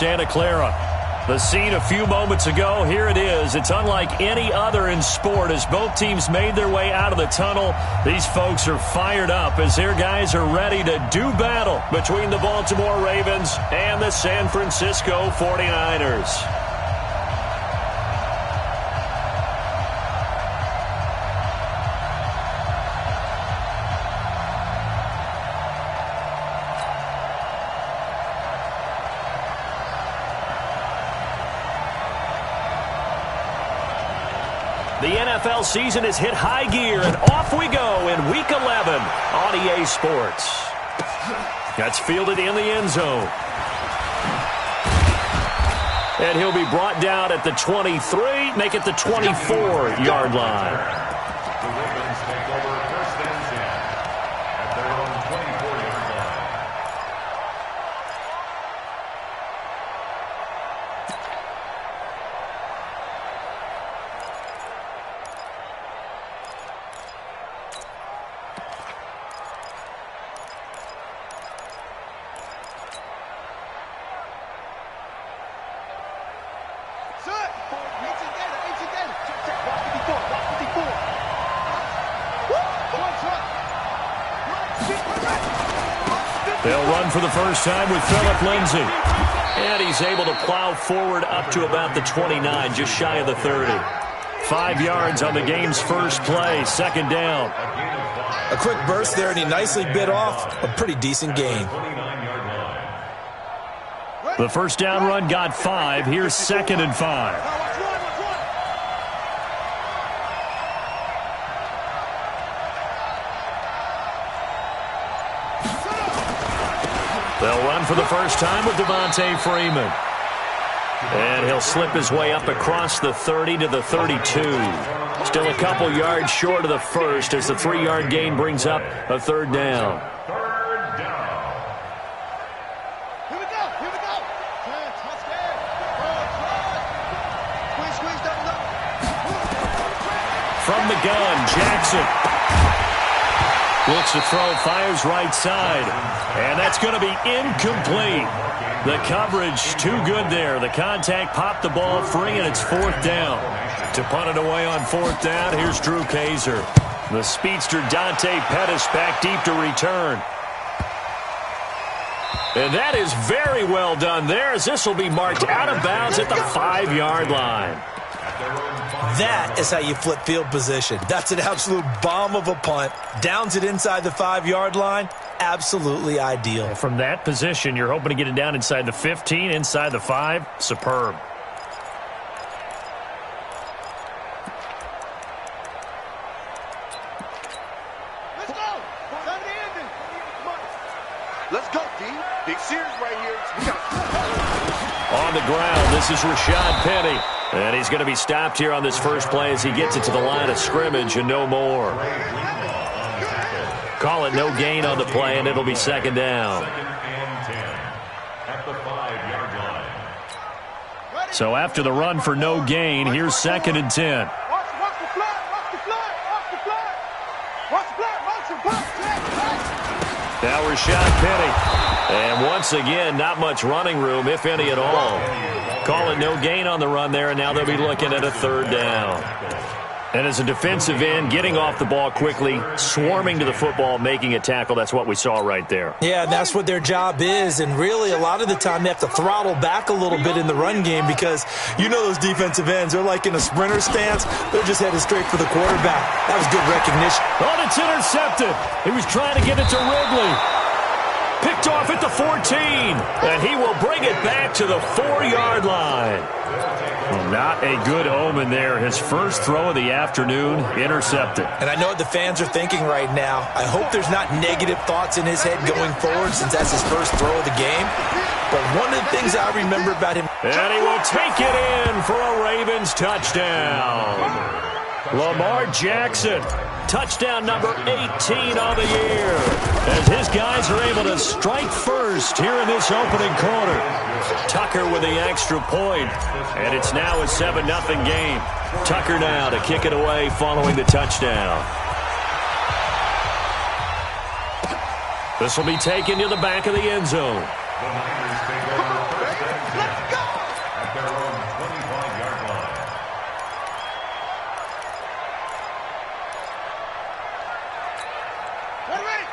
Santa Clara. The scene a few moments ago, here it is. It's unlike any other in sport as both teams made their way out of the tunnel. These folks are fired up as their guys are ready to do battle between the Baltimore Ravens and the San Francisco 49ers. The NFL season has hit high gear, and off we go in Week 11 on EA Sports. That's fielded in the end zone. And he'll be brought down at the 23, make it the 24-yard line. The Ravens take over first and 10 at their own 24-yard line. They'll run for the first time with Phillip Lindsay. And he's able to plow forward up to about the 29, just shy of the 30. 5 yards on the game's first play, second down. A quick burst there, and he nicely bit off a pretty decent gain. The first down run got 5. Here's second and 5. They'll run for the first time with Devontae Freeman. And he'll slip his way up across the 30 to the 32. Still a couple yards short of the first as the 3-yard gain brings up a third down. From the gun, Jackson looks to throw, fires right side, and that's going to be incomplete. The coverage too good there. The contact popped the ball free, and it's fourth down. To punt it away on fourth down, here's Drew Kaiser. The speedster Dante Pettis back deep to return. And that is very well done there, as this will be marked out of bounds at the 5-yard line. That is how you flip field position. That's an absolute bomb of a punt. Downs it inside the 5-yard line. Absolutely ideal. From that position, you're hoping to get it down inside the 15, inside the 5. Superb. Let's go. Time to end it. Let's go, D. Big series right here. On the ground, this is Rashad Penny. And he's going to be stopped here on this first play as he gets it to the line of scrimmage and no more. Call it no gain on the play, and it'll be second down. So after the run for no gain, here's second and 10. Now Rashad Penny. And once again, not much running room, if any at all. Call it no gain on the run there, and now they'll be looking at a third down. And as a defensive end, getting off the ball quickly, swarming to the football, making a tackle, that's what we saw right there. Yeah, that's what their job is, and really a lot of the time they have to throttle back a little bit in the run game because you know those defensive ends, they're like in a sprinter stance. They're just headed straight for the quarterback. That was good recognition. Oh, it's intercepted. He was trying to get it to Ridley. Picked off at the 14, and he will bring it back to the 4-yard line. Well, not a good omen there. His first throw of the afternoon, intercepted. And I know what the fans are thinking right now. I hope there's not negative thoughts in his head going forward since that's his first throw of the game. But one of the things I remember about him... And he will take it in for a Ravens touchdown. Lamar Jackson, touchdown number 18 on the year, as his guys are able to strike first here in this opening quarter. Tucker with the extra point, and it's now a 7-0 game. Tucker now to kick it away following the touchdown. This will be taken to the back of the end zone. The Niners take over first and 10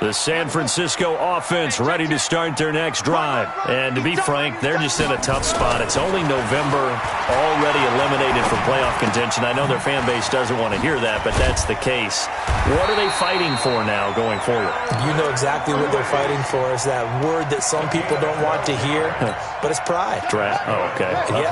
The San Francisco offense ready to start their next drive. And to be frank, they're just in a tough spot. It's only November, already eliminated from playoff contention. I know their fan base doesn't want to hear that, but that's the case. What are they fighting for now going forward? You know exactly what they're fighting for. Is that word that some people don't want to hear, but it's pride. Draft. Oh, okay. Yeah.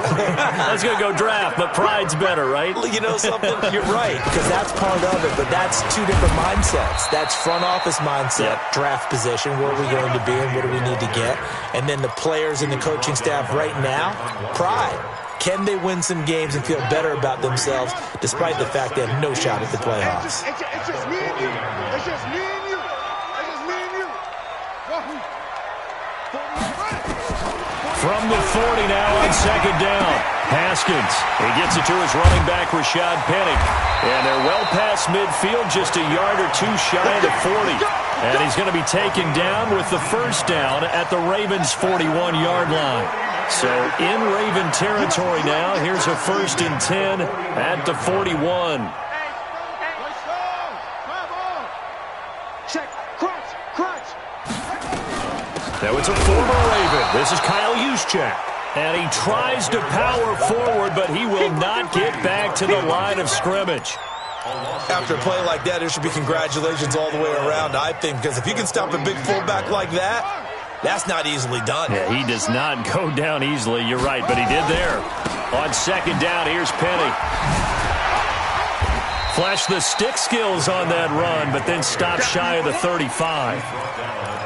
I was going to go draft, but pride's better, right? You know something? You're right, because that's part of it, but that's two different mindsets. That's front office mindset. Yep. Draft position, where are we going to be and what do we need to get? And then the players and the coaching staff right now, pride. Can they win some games and feel better about themselves despite the fact they have no shot at the playoffs? It's just me and you. It's just me and you. It's just me and you. From the 40 now on second down. Haskins. He gets it to his running back, Rashad Penny. And they're well past midfield, just a yard or two shy of the 40. And he's going to be taken down with the first down at the Ravens' 41-yard line. So in Raven territory now, here's a 1st and 10 at the 41. Check. Crunch. Now it's a former Raven. This is Kyle Juszczyk. And he tries to power forward, but he will not get back to the line of scrimmage. After a play like that, there should be congratulations all the way around, I think, because if you can stop a big fullback like that, that's not easily done. Yeah, he does not go down easily. You're right, but he did there. On second down, here's Penny. Flashed the stick skills on that run, but then stopped shy of the 35.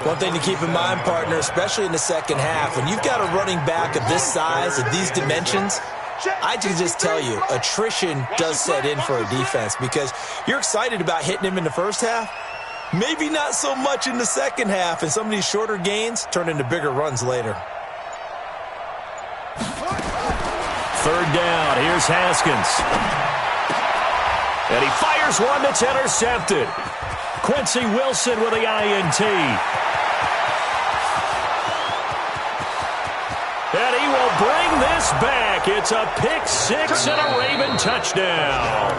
One thing to keep in mind, partner, especially in the second half, when you've got a running back of this size, of these dimensions, I can just tell you, attrition does set in for a defense because you're excited about hitting him in the first half. Maybe not so much in the second half, and some of these shorter gains turn into bigger runs later. Third down, here's Haskins. And he fires one that's intercepted. Quincy Wilson with the INT. And he will bring this back. It's a pick six and a Raven touchdown.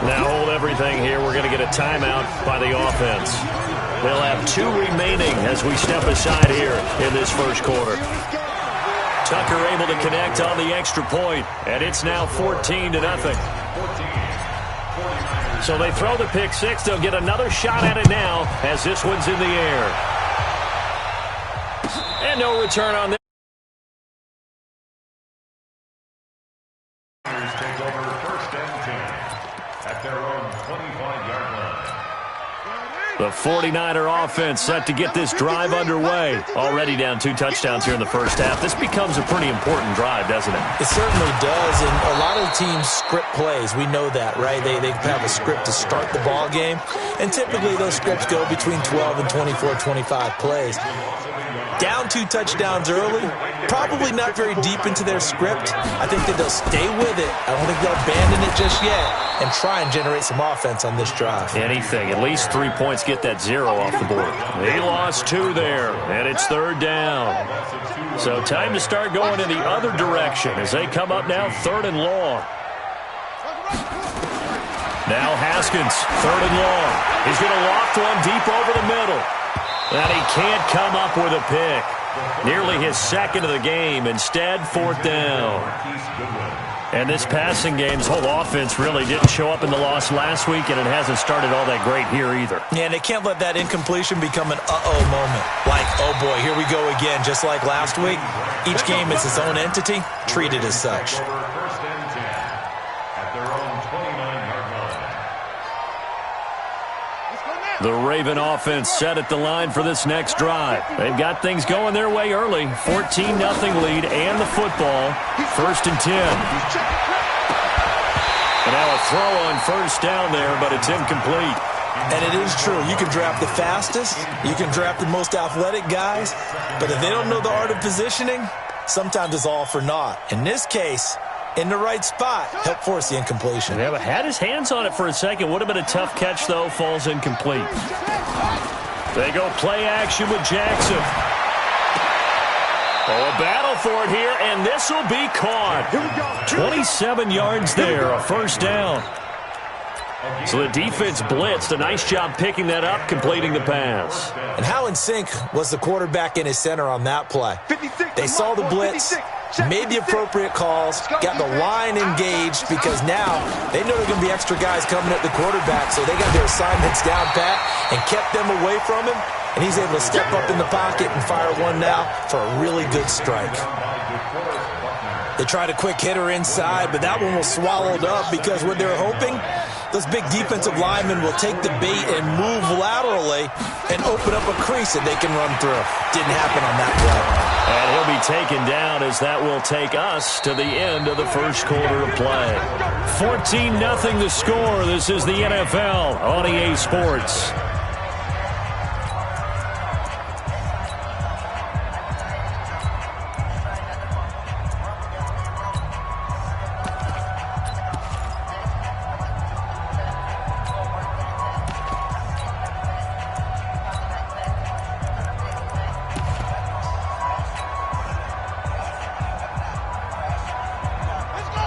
Now hold everything here. We're going to get a timeout by the offense. They'll have 2 remaining as we step aside here in this first quarter. Tucker able to connect on the extra point, and it's now 14-0. So they throw the pick six. They'll get another shot at it now as this one's in the air. And no return on this. Take over 1st and 10 at their own 25-yard line. The 49er offense set to get this drive underway. Already down 2 touchdowns here in the first half. This becomes a pretty important drive, doesn't it? It certainly does, and a lot of teams script plays. We know that, right? They have a script to start the ball game, and typically those scripts go between 12 and 24, 25 plays. Down 2 touchdowns early, probably not very deep into their script. I think that they'll stay with it. I don't think they'll abandon it just yet and try and generate some offense on this drive. Anything. At least 3 points, get that 0 off the board. He lost 2 there, and it's third down. So time to start going in the other direction as they come up now 3rd and long. Now Haskins, 3rd and long. He's going to loft one deep over the middle. And he can't come up with a pick. Nearly his 2nd of the game. Instead, 4th down. And this passing game's whole offense really didn't show up in the loss last week, and it hasn't started all that great here either. Yeah, and they can't let that incompletion become an uh-oh moment. Like, oh boy, here we go again, just like last week. Each game is its own entity, treated as such. The Raven offense set at the line for this next drive. They've got things going their way early. 14-0 lead and the football. 1st and 10. And now a throw on 1st down there, but it's incomplete. And it is true. You can draft the fastest. You can draft the most athletic guys. But if they don't know the art of positioning, sometimes it's all for naught. In this case, in the right spot, help force the incompletion. Yeah, but had his hands on it for a second. Would have been a tough catch, though. Falls incomplete. They go play action with Jackson. Oh, a battle for it here, and this will be caught. 27 yards there, a 1st down. So the defense blitzed. A nice job picking that up, completing the pass. And how in sync was the quarterback and his center on that play? They saw the blitz, made the appropriate calls, got the line engaged, because now they know there are going to be extra guys coming at the quarterback, so they got their assignments down pat and kept them away from him, and he's able to step up in the pocket and fire one now for a really good strike. They tried a quick hitter inside, but that one was swallowed up because what they're hoping, those big defensive linemen will take the bait and move laterally and open up a crease that they can run through. Didn't happen on that play. And he'll be taken down as that will take us to the end of the first quarter of play. 14-0 the score. This is the NFL on EA Sports.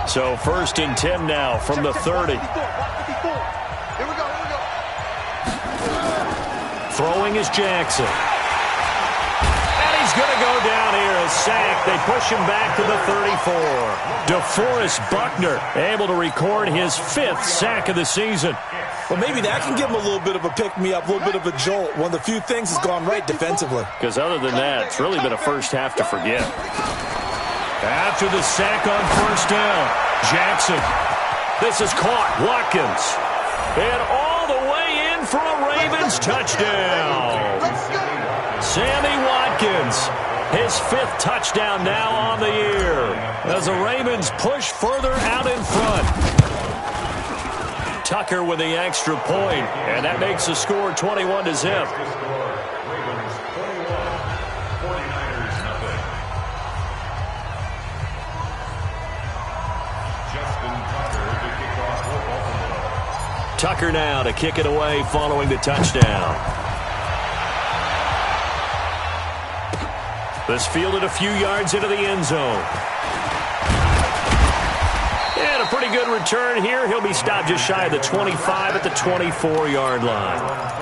So 1st and 10 now from the 30. Throwing is Jackson. And he's going to go down here, a sack. They push him back to the 34. DeForest Buckner able to record his 5th sack of the season. Well, maybe that can give him a little bit of a pick-me-up, a little bit of a jolt. One of the few things has gone right defensively. Because other than that, it's really been a first half to forget. After the sack on 1st down, Jackson. This is caught. Watkins. And all the way in for a Ravens touchdown. Sammy Watkins. His 5th touchdown now on the year. As the Ravens push further out in front. Tucker with the extra point. And that makes the score 21-0. Tucker now to kick it away following the touchdown. This fielded a few yards into the end zone. And a pretty good return here. He'll be stopped just shy of the 25 at the 24-yard line.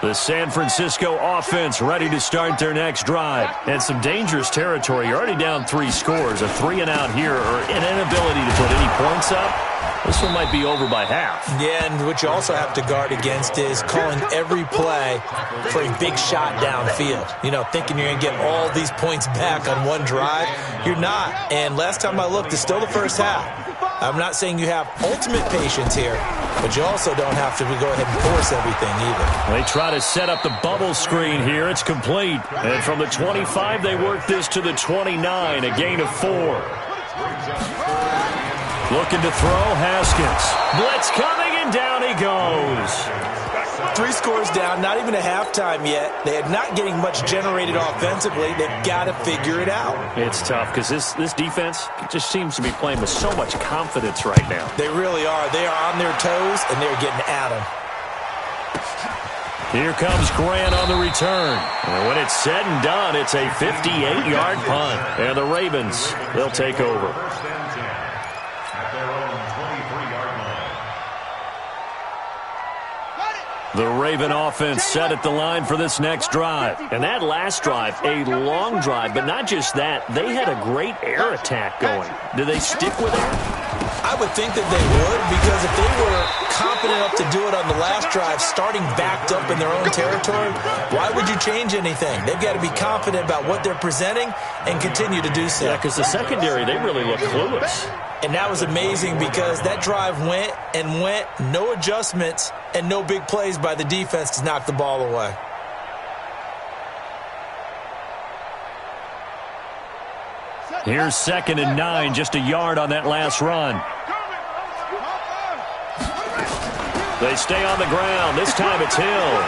The San Francisco offense ready to start their next drive. And some dangerous territory. You're already down 3 scores. A 3-and-out here or an inability to put any points up. This one might be over by half. Yeah, and what you also have to guard against is calling every play for a big shot downfield. You know, thinking you're going to get all these points back on one drive. You're not. And last time I looked, it's still the first half. I'm not saying you have ultimate patience here, but you also don't have to go ahead and force everything either. They try to set up the bubble screen here. It's complete. And from the 25, they work this to the 29, a gain of 4. Looking to throw, Haskins. Blitz coming, and down he goes. 3 scores down, not even a halftime yet. They are not getting much generated offensively. They've got to figure it out. It's tough because this defense just seems to be playing with so much confidence right now. They really are. They are on their toes, and they're getting at them. Here comes Grant on the return. And when it's said and done, it's a 58-yard punt. And the Ravens, they'll take over. The Raven offense set at the line for this next drive. And that last drive, a long drive, but not just that. They had a great air attack going. Do they stick with it? I would think that they would, because if they were confident enough to do it on the last drive, starting backed up in their own territory, why would you change anything? They've got to be confident about what they're presenting and continue to do so. Yeah, because the secondary, they really look clueless. And that was amazing because that drive went and went, no adjustments and no big plays by the defense to knock the ball away. Here's 2nd and 9, just a yard on that last run. They stay on the ground. This time it's Hill.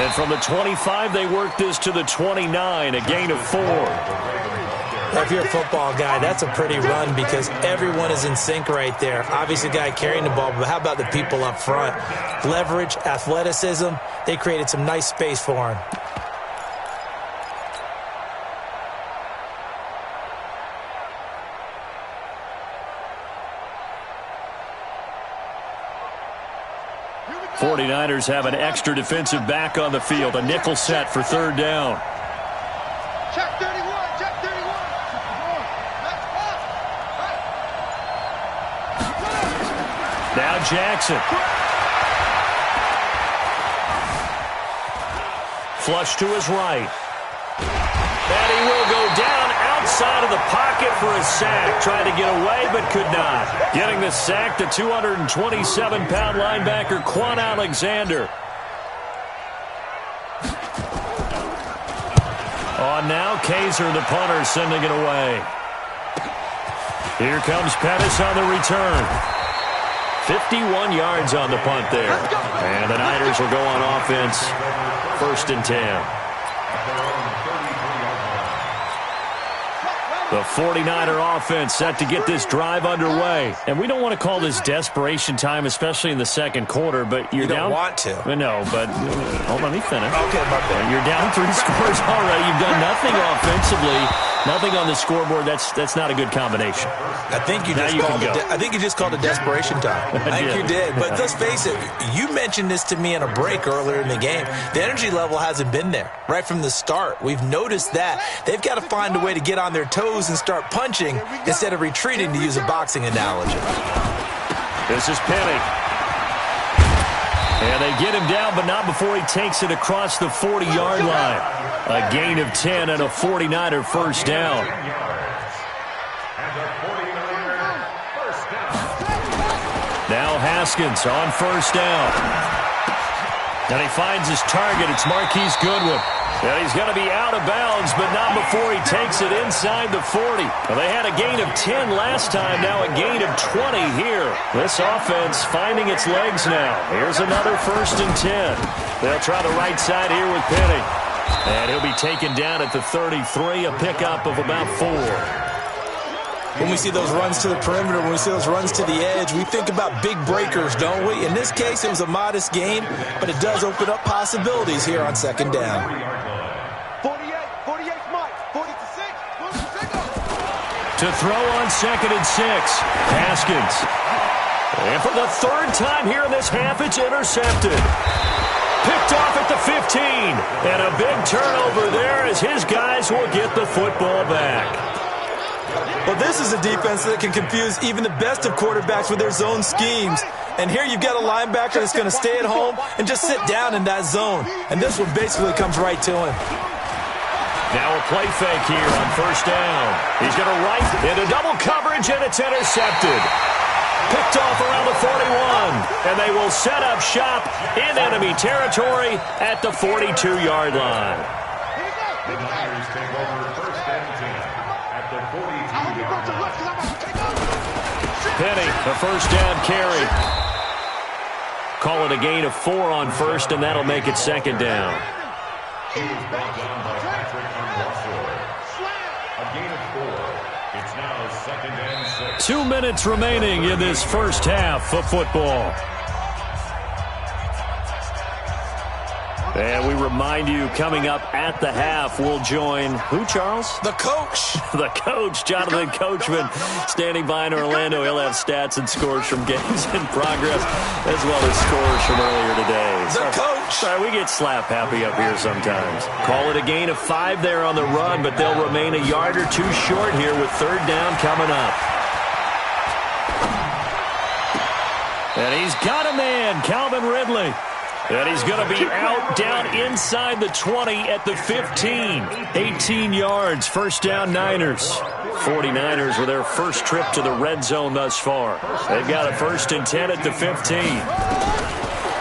And from the 25, they work this to the 29, a gain of 4. If you're a football guy, that's a pretty run because everyone is in sync right there. Obviously, the guy carrying the ball, but how about the people up front? Leverage, athleticism, they created some nice space for him. 49ers have an extra defensive back on the field. A nickel set for third down. Check 31. Check 31. Now Jackson. Flush to his right. And he will go down outside of the pocket for a sack. Tried to get away, but could not. Getting the sack, the 227-pound linebacker, Quan Alexander. On now, Kaiser, the punter, sending it away. Here comes Pettis on the return. 51 yards on the punt there. And the Niners will go on offense. 1st and 10. The 49er offense set to get this drive underway. And we don't want to call this desperation time, especially in the second quarter, but you're down. You don't want to. No, but hold on, let me finish. Okay, my bad. You're down 3 scores already. You've done nothing offensively, nothing on the scoreboard. That's not a good combination. I think you just called it desperation time. I think you did. But let's face it, you mentioned this to me in a break earlier in the game. The energy level hasn't been there right from the start. We've noticed that. They've got to find a way to get on their toes and start punching instead of retreating, to use a boxing analogy. This is Penny. And they get him down, but not before he takes it across the 40-yard line. A gain of 10 and a 49er first down. Now Haskins on first down. And he finds his target. It's Marquise Goodwin. And he's going to be out of bounds, but not before he takes it inside the 40. Well, they had a gain of 10 last time, now a gain of 20 here. This offense finding its legs now. Here's another 1st and 10. They'll try the right side here with Penny. And he'll be taken down at the 33, a pickup of about 4. When we see those runs to the perimeter, when we see those runs to the edge, we think about big breakers, don't we? In this case, it was a modest game, but it does open up possibilities here on 2nd down. 48 Mike, 40 to 6. To throw on 2nd and 6, Haskins. And for the 3rd time here in this half, it's intercepted. Picked off at the 15. And a big turnover there as his guys will get the football back. Well, this is a defense that can confuse even the best of quarterbacks with their zone schemes. And here you've got a linebacker that's going to stay at home and just sit down in that zone. And this one basically comes right to him. Now a play fake here on 1st down. He's going to right into double coverage, and it's intercepted. Picked off around the 41. And they will set up shop in enemy territory at the 42-yard line. The Niners take over 1st and 10 at the 42-yard line. Penny, the 1st down carry. Call it a gain of 4 on 1st, and that'll make it 2nd down. He was brought down by Patrick Unrussell. A gain of 4. It's now 2nd and 6. 2 minutes remaining in this first half of football. And we remind you, coming up at the half, we'll join who, Charles? The coach. The coach, Jonathan Coachman, standing by in Orlando. He'll have stats and scores from games in progress, as well as scores from earlier today. The coach. Sorry, we get slap happy up here sometimes. Call it a gain of 5 there on the run, but they'll remain a yard or 2 short here with 3rd down coming up. And he's got a man, Calvin Ridley. And he's going to be out down inside the 20 at the 15. 18 yards, 1st down Niners. 49ers with their first trip to the red zone thus far. They've got a 1st and 10 at the 15.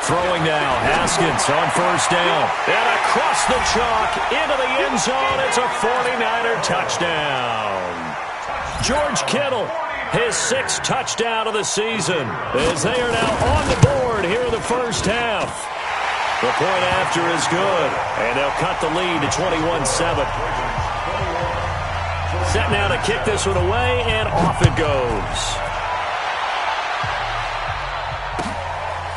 Throwing now, Haskins on 1st down. And across the chalk into the end zone. It's a 49er touchdown. George Kittle, his 6th touchdown of the season, as they are now on the board here in the first half. The point after is good, and they'll cut the lead to 21-7. Set now to kick this one away, and off it goes.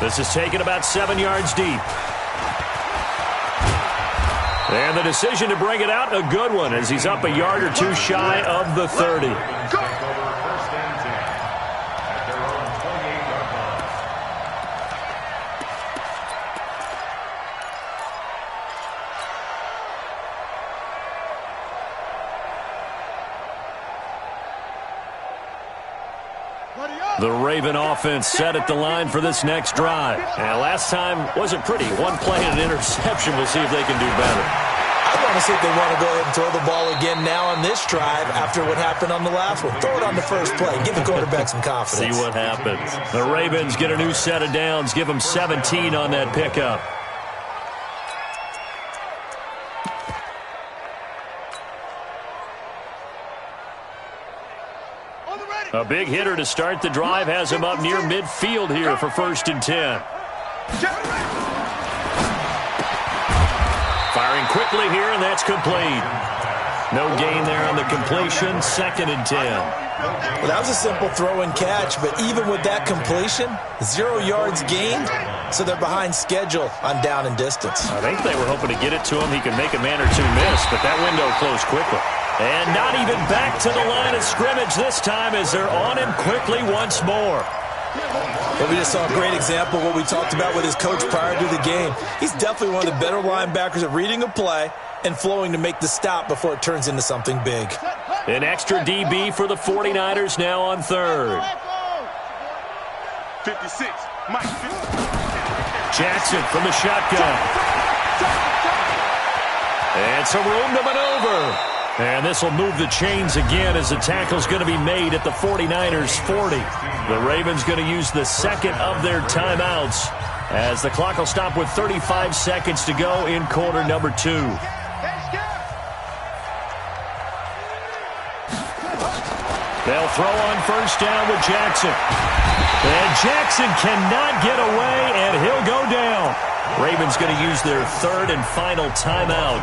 This is taken about 7 yards deep. And the decision to bring it out, a good one, as he's up a yard or 2 shy of the 30. The Raven offense set at the line for this next drive. And last time wasn't pretty. One play and an interception. We'll see if they can do better. I want to see if they want to go ahead and throw the ball again now on this drive after what happened on the last one. Throw it on the first play. Give the quarterback some confidence. See what happens. The Ravens get a new set of downs. Give them 17 on that pickup. A big hitter to start the drive has him up near midfield here for 1st and 10. Firing quickly here, and that's complete. No gain there on the completion. 2nd and 10. Well, that was a simple throw and catch, but even with that completion, 0 yards gained, so they're behind schedule on down and distance. I think they were hoping to get it to him. He could make a man or two miss, but that window closed quickly. And not even back to the line of scrimmage this time as they're on him quickly once more. But we just saw a great example of what we talked about with his coach prior to the game. He's definitely one of the better linebackers at reading a play and flowing to make the stop before it turns into something big. An extra DB for the 49ers now on 3rd. 56, Mike. Jackson from the shotgun. And some room to maneuver. And this will move the chains again as the tackle's going to be made at the 49ers 40. The Ravens going to use the 2nd of their timeouts as the clock will stop with 35 seconds to go in quarter number 2. They'll throw on 1st down with Jackson. And Jackson cannot get away, and he'll go down. Ravens going to use their 3rd and final timeout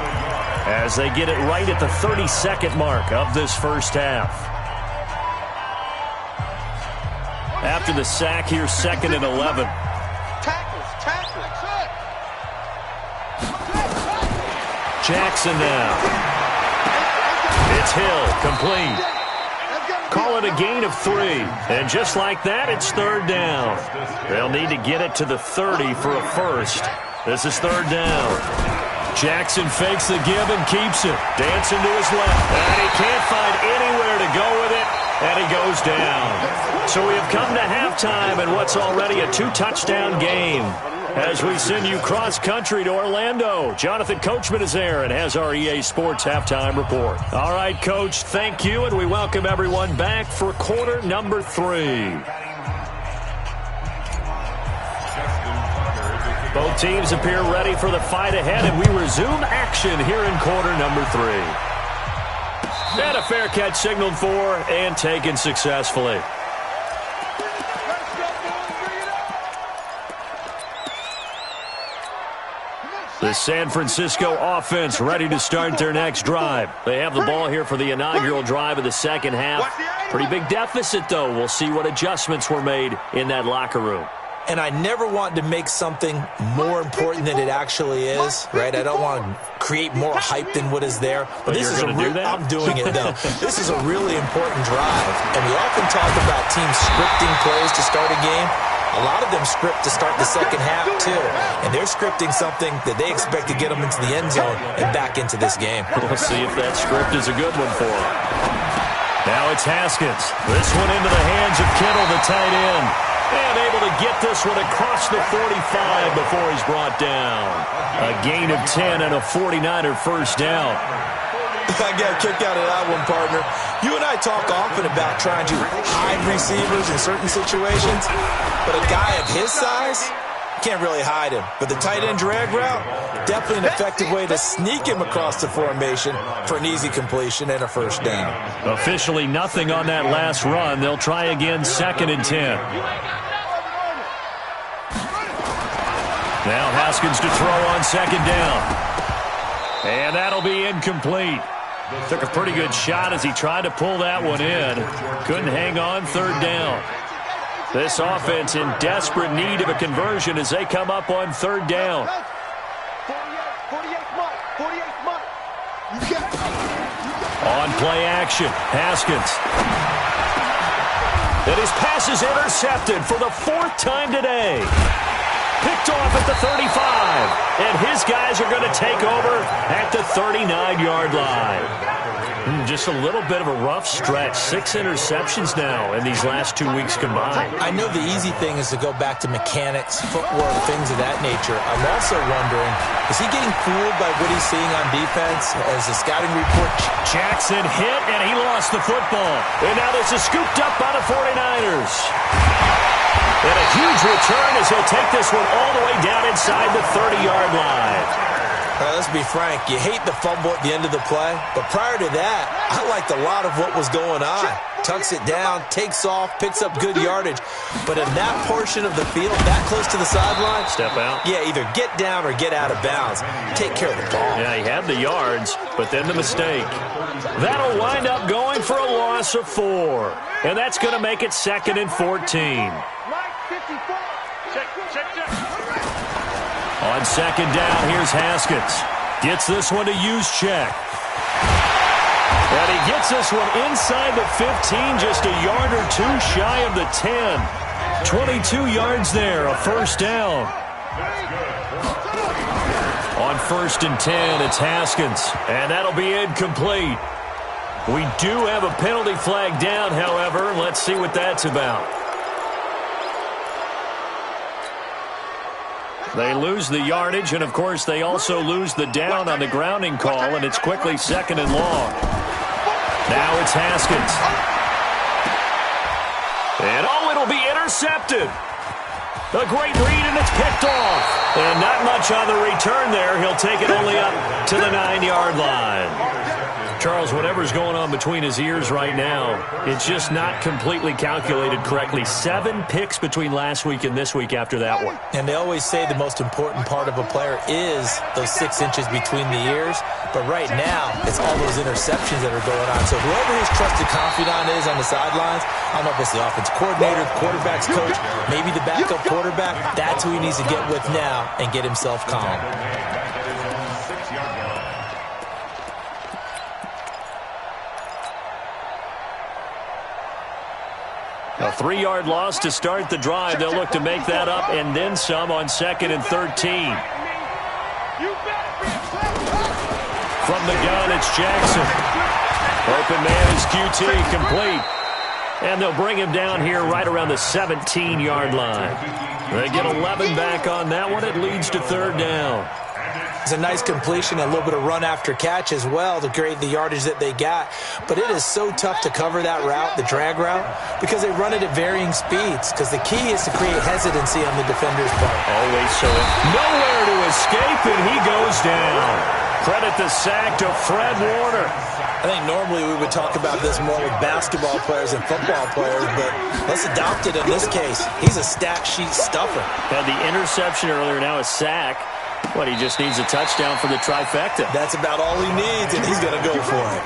as they get it right at the 32nd mark of this first half. After the sack, here's 2nd and 11. Jackson now. It's Hill, complete. Call it a gain of 3. And just like that, it's 3rd down. They'll need to get it to the 30 for a first. This is 3rd down. Jackson fakes the give and keeps it. Dancing to his left. And he can't find anywhere to go with it. And he goes down. So we have come to halftime in what's already a 2-touchdown game. As we send you cross-country to Orlando, Jonathan Coachman is there and has our EA Sports halftime report. All right, Coach, thank you, and we welcome everyone back for quarter number 3. Both teams appear ready for the fight ahead, and we resume action here in quarter number 3. And a fair catch signaled for and taken successfully. The San Francisco offense ready to start their next drive. They have the ball here for the inaugural drive of the second half. Pretty big deficit, though. We'll see what adjustments were made in that locker room. And I never want to make something more important than it actually is, right? I don't want to create more hype than what is there. But this is I'm doing it, though. This is a really important drive. And we often talk about teams scripting plays to start a game. A lot of them script to start the second half, too. And they're scripting something that they expect to get them into the end zone and back into this game. We'll see if that script is a good one for them. Now it's Haskins. This one into the hands of Kittle, the tight end. And able to get this one across the 45 before he's brought down. A gain of 10 and a 49er first down. I got a kick out of that one, partner. You and I talk often about trying to hide receivers in certain situations, but a guy of his size can't really hide him. But the tight end drag route, definitely an effective way to sneak him across the formation for an easy completion and a first down. Officially nothing on that last run. They'll try again, 2nd and 10. Now Haskins to throw on 2nd down. And that'll be incomplete. Took a pretty good shot as he tried to pull that one in. Couldn't hang on, 3rd down. This offense in desperate need of a conversion as they come up on 3rd down. On play action, Haskins. And his pass is intercepted for the 4th time today. Picked off at the 35. And his guys are going to take over at the 39-yard line. Just a little bit of a rough stretch. 6 interceptions now in these last 2 weeks combined. I know the easy thing is to go back to mechanics, footwork, things of that nature. I'm also wondering, is he getting fooled by what he's seeing on defense as the scouting report? Jackson hit, and he lost the football. And now this is scooped up by the 49ers. And a huge return as he'll take this one all the way down inside the 30-yard line. Let's be frank, you hate the fumble at the end of the play, but prior to that, I liked a lot of what was going on. Tucks it down, takes off, picks up good yardage. But in that portion of the field, that close to the sideline, step out. Yeah, either get down or get out of bounds. Take care of the ball. Yeah, he had the yards, but then the mistake. That'll wind up going for a loss of 4. And that's going to make it 2nd and 14. On 2nd down, here's Haskins. Gets this one to Juszczyk. And he gets this one inside the 15, just a yard or 2 shy of the 10. 22 yards there, a first down. On 1st and 10, it's Haskins. And that'll be incomplete. We do have a penalty flag down, however. Let's see what that's about. They lose the yardage, and, of course, they also lose the down on the grounding call, and it's quickly 2nd and long. Now it's Haskins. And, it'll be intercepted. A great read, and it's picked off. And not much on the return there. He'll take it only up to the 9-yard line. Charles, whatever's going on between his ears right now, it's just not completely calculated correctly. 7 picks between last week and this week after that one. And they always say the most important part of a player is those 6 inches between the ears. But right now, it's all those interceptions that are going on. So whoever his trusted confidant is on the sidelines, I don't know if it's the offense coordinator, the quarterback's coach, maybe the backup quarterback, that's who he needs to get with now and get himself calm. A 3-yard loss to start the drive. They'll look to make that up and then some on 2nd and 13. From the gun, it's Jackson. Open man is QT, complete. And they'll bring him down here right around the 17-yard line. They get 11 back on that one. It leads to 3rd down. It's a nice completion, a little bit of run after catch as well to create the yardage that they got. But it is so tough to cover that route, the drag route, because they run it at varying speeds. Because the key is to create hesitancy on the defender's part. Always so. Nowhere to escape, and he goes down. Credit the sack to Fred Warner. I think normally we would talk about this more with basketball players and football players, but let's adopt it in this case. He's a stat sheet stuffer. Had the interception earlier, now a sack. But he just needs a touchdown for the trifecta. That's about all he needs, and he's going to go for it.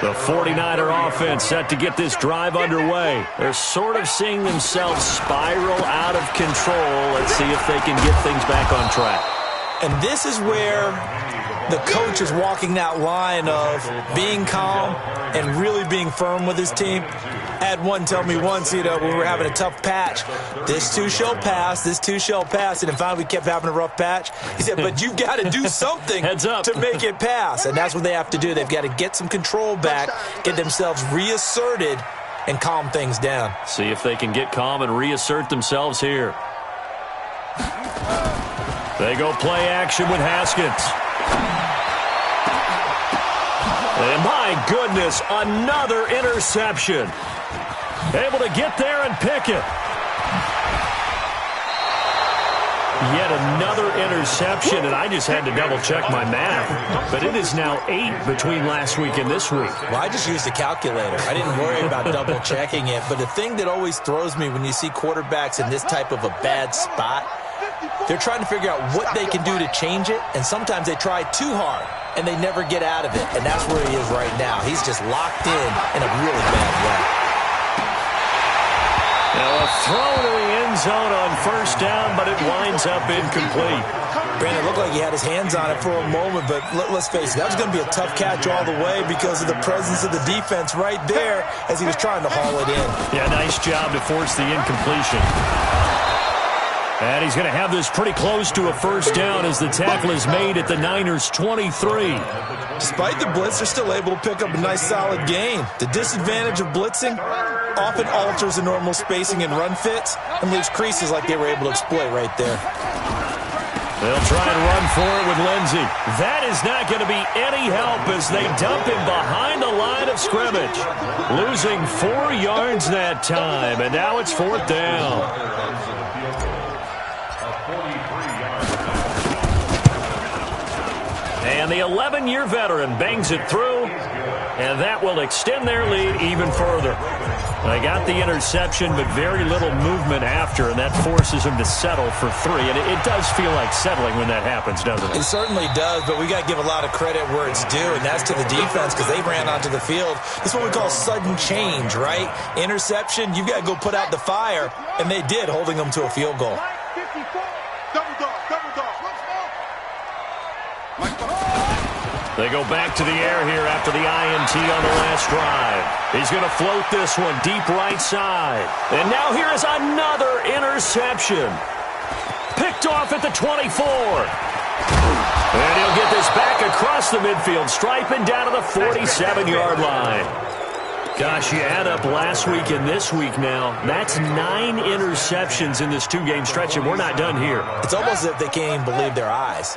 The 49er offense set to get this drive underway. They're sort of seeing themselves spiral out of control. Let's see if they can get things back on track. And this is where the coach is walking that line of being calm and really being firm with his team. I had one tell me once, we were having a tough patch. This too shall pass, this too shall pass. And then finally we kept having a rough patch. He said, but you've got to do something Heads up. to make it pass. And that's what they have to do. They've got to get some control back, get themselves reasserted, and calm things down. See if they can get calm and reassert themselves here. They go play action with Haskins. And my goodness, another interception. Able to get there and pick it. Yet another interception, and I just had to double-check my math. But it is now 8 between last week and this week. Well, I just used a calculator. I didn't worry about double-checking it. But the thing that always throws me when you see quarterbacks in this type of a bad spot, they're trying to figure out what they can do to change it, and sometimes they try too hard, and they never get out of it. And that's where he is right now. He's just locked in a really bad way. Now a throw to the end zone on 1st down, but it winds up incomplete. Brandon, it looked like he had his hands on it for a moment, but let's face it, that was going to be a tough catch all the way because of the presence of the defense right there as he was trying to haul it in. Yeah, nice job to force the incompletion. And he's going to have this pretty close to a first down as the tackle is made at the Niners' 23. Despite the blitz, they're still able to pick up a nice solid gain. The disadvantage of blitzing often alters the normal spacing and run fits and leaves creases like they were able to exploit right there. They'll try and run for it with Lindsey. That is not going to be any help as they dump him behind the line of scrimmage. Losing 4 yards that time, and now it's 4th down. And the 11-year veteran bangs it through, and that will extend their lead even further. They got the interception, but very little movement after, and that forces them to settle for 3. And it does feel like settling when that happens, doesn't it? It certainly does, but we got to give a lot of credit where it's due, and that's to the defense because they ran onto the field. This is what we call sudden change, right? Interception, you've got to go put out the fire, and they did, holding them to a field goal. Double dog, double dog. They go back to the air here after the INT on the last drive. He's going to float this one deep right side. And now here is another interception. Picked off at the 24. And he'll get this back across the midfield stripe and down to the 47-yard line. Gosh, you add up last week and this week now. That's 9 interceptions in this 2-game stretch, and we're not done here. It's almost as if they can't even believe their eyes.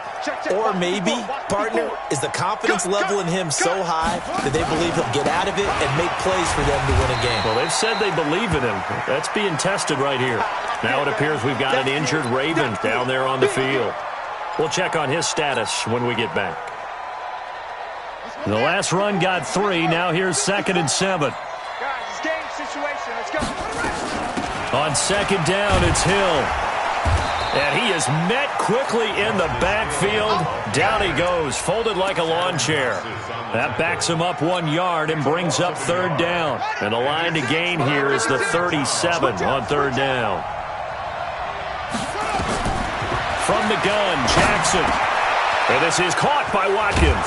Or maybe, partner, is the confidence level in him so high that they believe he'll get out of it and make plays for them to win a game. Well, they've said they believe in him. That's being tested right here. Now it appears we've got an injured Raven down there on the field. We'll check on his status when we get back. The last run got 3. Now here's 2nd and 7. Guys, it's game situation. Let's go. On 2nd down, it's Hill. And he is met quickly in the backfield. Down he goes, folded like a lawn chair. That backs him up 1 yard and brings up 3rd down. And the line to gain here is the 37 on 3rd down. From the gun, Jackson. And this is caught by Watkins.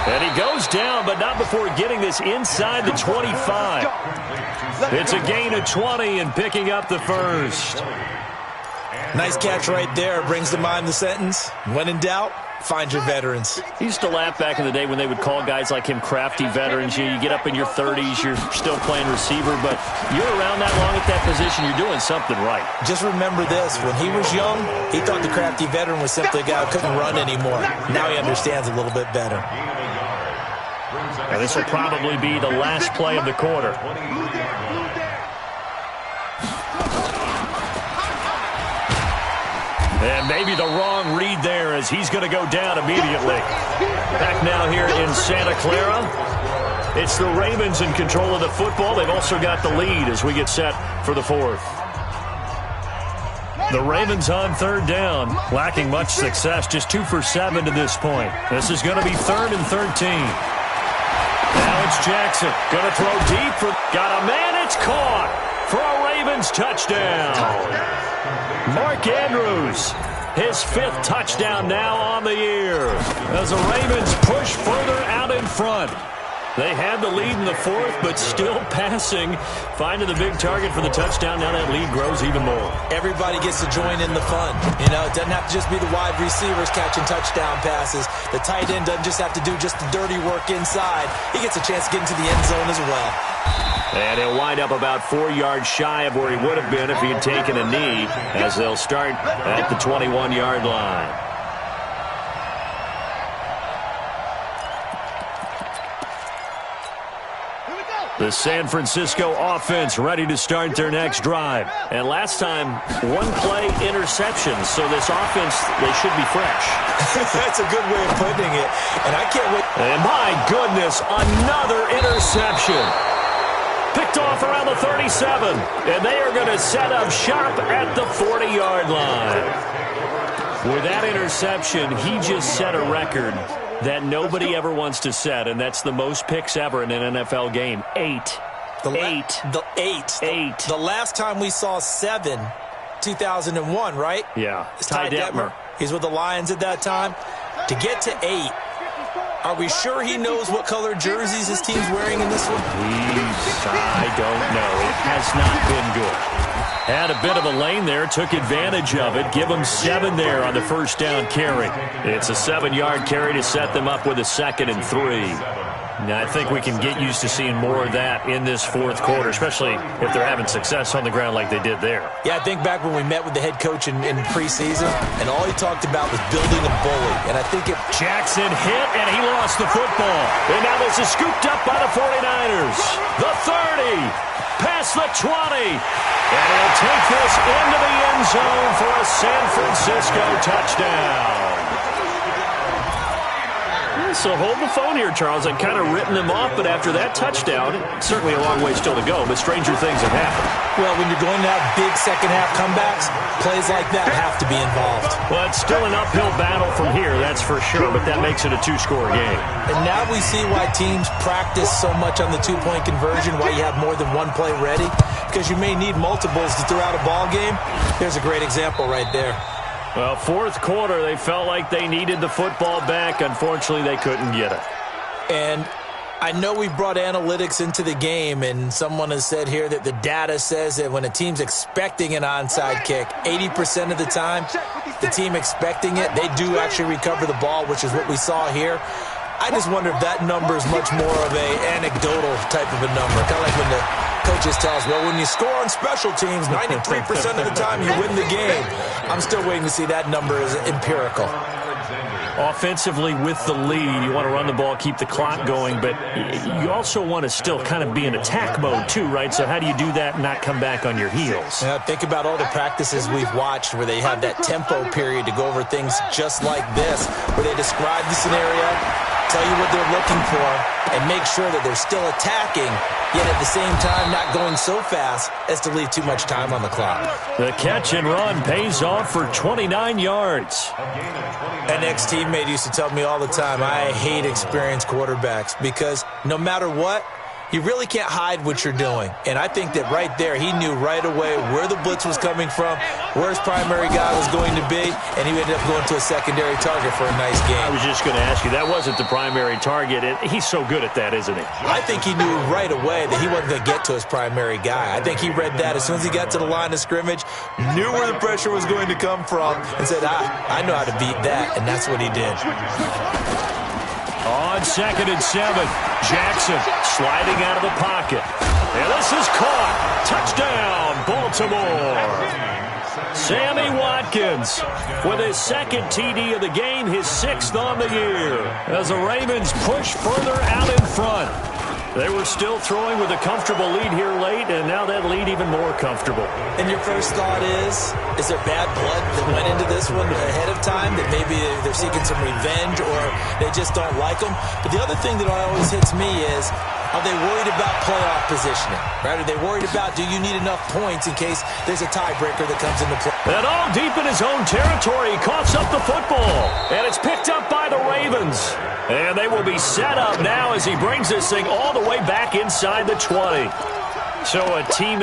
And he goes down, but not before getting this inside the 25. It's a gain of 20 and picking up the first. Nice catch right there. Brings to mind the sentence, when in doubt, find your veterans. He used to laugh back in the day when they would call guys like him crafty veterans. You get up in your 30s, you're still playing receiver, but you're around that long at that position, you're doing something right. Just remember this. When he was young, he thought the crafty veteran was simply a guy who couldn't run anymore. Now he understands a little bit better. Now this will probably be the last play of the quarter. And maybe the wrong read there as he's going to go down immediately. Back now here in Santa Clara. It's the Ravens in control of the football. They've also got the lead as we get set for the 4th. The Ravens on 3rd down, lacking much success, just 2 for 7 to this point. This is going to be 3rd and 13. Now it's Jackson, going to throw deep. Got a man, it's caught for a Ravens touchdown. Mark Andrews, his 5th touchdown now on the year as the Ravens push further out in front. They had the lead in the 4th, but still passing, finding the big target for the touchdown. Now that lead grows even more. Everybody gets to join in the fun. You know, it doesn't have to just be the wide receivers catching touchdown passes. The tight end doesn't just have to do just the dirty work inside. He gets a chance to get into the end zone as well. And he'll wind up about 4 yards shy of where he would have been if he had taken a knee, as they'll start at the 21-yard line. The San Francisco offense ready to start their next drive. And last time, 1-play interception. So this offense, they should be fresh. That's a good way of putting it. And I can't wait. And my goodness, another interception. Picked off around the 37. And they are going to set up shop at the 40-yard line. With that interception, he just set a record that nobody ever wants to set, and that's the most picks ever in an NFL game. 8. The last time we saw 7, 2001, right? Yeah. It's Ty Detmer. He's with the Lions at that time. To get to 8, are we sure he knows what color jerseys his team's wearing in this one? I don't know. It has not been good. Had a bit of a lane there, took advantage of it. Give them 7 there on the first down carry. It's a 7-yard carry to set them up with a 2nd and 3. Now, I think we can get used to seeing more of that in this fourth quarter, especially if they're having success on the ground like they did there. Yeah, I think back when we met with the head coach in preseason, and all he talked about was building a bully. And I think Jackson hit, and he lost the football. And now this is scooped up by the 49ers. The 30, past the 20. And he'll take this into the end zone for a San Francisco touchdown. So hold the phone here, Charles. I've kind of written them off, but after that touchdown, certainly a long way still to go, but stranger things have happened. Well, when you're going to have big second-half comebacks, plays like that have to be involved. Well, it's still an uphill battle from here, that's for sure, but that makes it a 2-score game. And now we see why teams practice so much on the 2-point conversion, why you have more than one play ready, because you may need multiples to throw out a ball game. There's a great example right there. Well, fourth quarter, they felt like they needed the football back. Unfortunately, they couldn't get it. And I know we brought analytics into the game, and someone has said here that the data says that when a team's expecting an onside kick, 80% of the time, the team expecting it, they do actually recover the ball, which is what we saw here. I just wonder if that number is much more of an anecdotal type of a number, kind of like when the coaches tell us, well, when you score on special teams, 93% of the time you win the game. I'm still waiting to see that number as empirical. Offensively with the lead, you want to run the ball, keep the clock going, but you also want to still kind of be in attack mode too, right? So how do you do that and not come back on your heels? Yeah, think about all the practices we've watched where they have that tempo period to go over things just like this, where they describe the scenario, tell you what they're looking for, and make sure that they're still attacking, yet at the same time not going so fast as to leave too much time on the clock. The catch and run pays off for 29 yards. An ex-teammate used to tell me all the time, I hate experienced quarterbacks because no matter what, you really can't hide what you're doing. And I think that right there, he knew right away where the blitz was coming from, where his primary guy was going to be, and he ended up going to a secondary target for a nice game. I was just going to ask you, that wasn't the primary target. He's so good at that, isn't he? I think he knew right away that he wasn't going to get to his primary guy. I think he read that as soon as he got to the line of scrimmage, knew where the pressure was going to come from, and said, I know how to beat that, and that's what he did. On 2nd and 7, Jackson sliding out of the pocket. And this is caught. Touchdown, Baltimore. Sammy Watkins with his 2nd TD of the game, his 6th on the year. As the Ravens push further out in front. They were still throwing with a comfortable lead here late, and now that lead even more comfortable. And your first thought is there bad blood that went into this one ahead of time, that maybe they're seeking some revenge or they just don't like them? But the other thing that always hits me is, are they worried about playoff positioning? Right? Are they worried about, do you need enough points in case there's a tiebreaker that comes into play? And all deep in his own territory, he coughs up the football. And it's picked up by the Ravens. And they will be set up now as he brings this thing all the way back inside the 20. So a team...